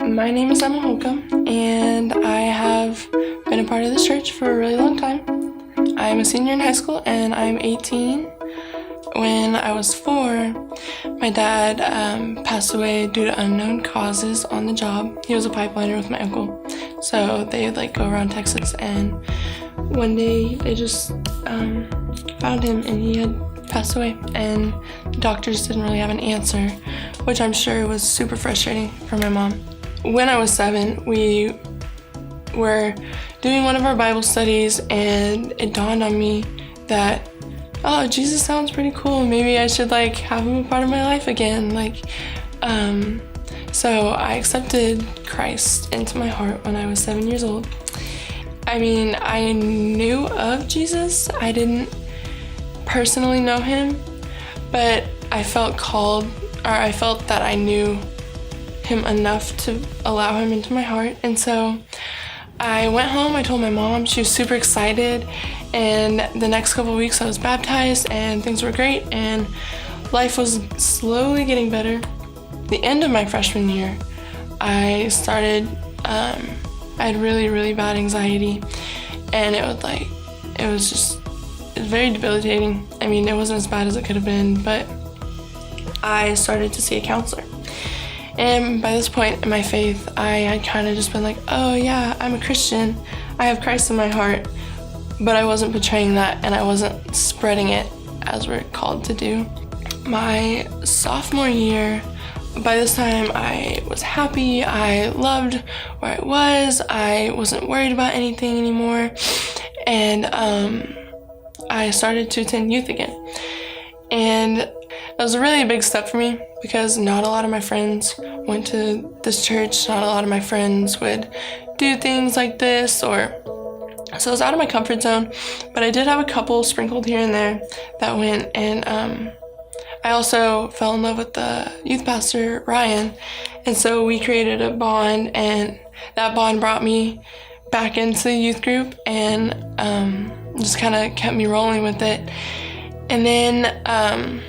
My name is Emma Holcomb, and I have been a part of this church for a really long time. I'm a senior in high school, and I'm 18. When I was 4, my dad passed away due to unknown causes on the job. He was a pipeliner with my uncle, so they would go around Texas, and one day they just found him, and he had passed away, and the doctors didn't really have an answer, which I'm sure was super frustrating for my mom. When I was 7, we were doing one of our Bible studies, and it dawned on me that, oh, Jesus sounds pretty cool. Maybe I should have him a part of my life again. So I accepted Christ into my heart when I was 7 years old. I mean, I knew of Jesus. I didn't personally know him, but I felt called, or I felt that I knew him enough to allow him into my heart. And so I went home, I told my mom, she was super excited, and the next couple of weeks I was baptized and things were great and life was slowly getting better. The end of my freshman year, I started, I had really bad anxiety, and it was very debilitating. I mean, it wasn't as bad as it could have been, but I started to see a counselor. And by this point in my faith, I had kind of just been oh yeah, I'm a Christian. I have Christ in my heart, but I wasn't portraying that, and I wasn't spreading it as we're called to do. My sophomore year, by this time I was happy. I loved where I was. I wasn't worried about anything anymore. And I started to attend youth again. And it was a really big step for me because not a lot of my friends went to this church. Not a lot of my friends would do things like this, so I was out of my comfort zone, but I did have a couple sprinkled here and there that went, and I also fell in love with the youth pastor, Ryan, and so we created a bond, and that bond brought me back into the youth group and just kind of kept me rolling with it. And then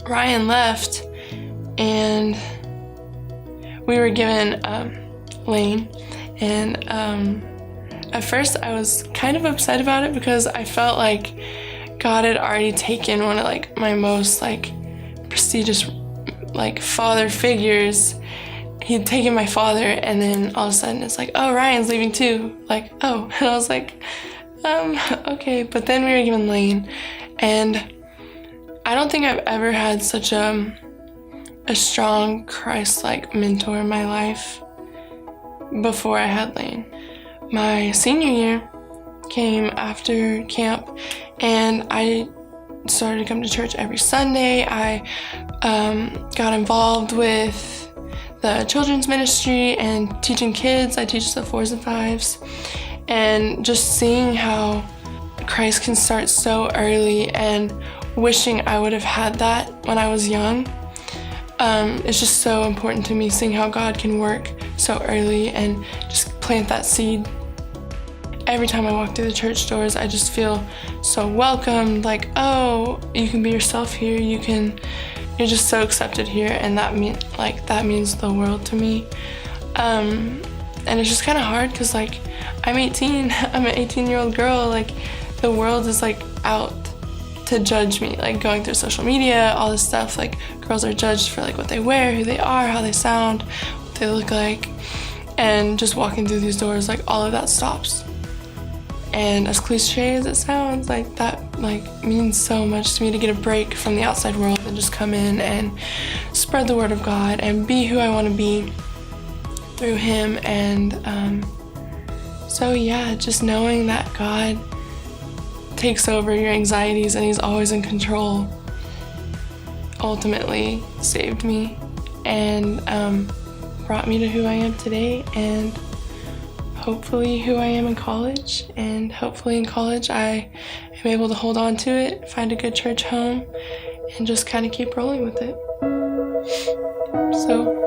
Ryan left, and we were given Lane, and at first I was kind of upset about it because I felt like God had already taken one of my most prestigious father figures. He'd taken my father, and then all of a sudden it's oh, Ryan's leaving too. Oh, and I was okay. But then we were given Lane, and I don't think I've ever had such a strong Christ-like mentor in my life before I had Lane. My senior year came after camp, and I started to come to church every Sunday. I got involved with the children's ministry and teaching kids. I teach the 4s and 5s, and just seeing how Christ can start so early and wishing I would have had that when I was young. It's just so important to me, seeing how God can work so early and just plant that seed. Every time I walk through the church doors, I just feel so welcomed, oh, you can be yourself here, you're just so accepted here, and that means the world to me. And it's just kind of hard because I'm 18, I'm an 18-year-old girl, the world is out to judge me, going through social media, all this stuff, girls are judged for what they wear, who they are, how they sound, what they look like, and just walking through these doors, all of that stops. And as cliche as it sounds, that means so much to me, to get a break from the outside world and just come in and spread the word of God and be who I want to be through him. And so yeah, just knowing that God takes over your anxieties and he's always in control ultimately saved me and brought me to who I am today, and hopefully who I am in college. And hopefully in college I am able to hold on to it, find a good church home, and just kind of keep rolling with it. So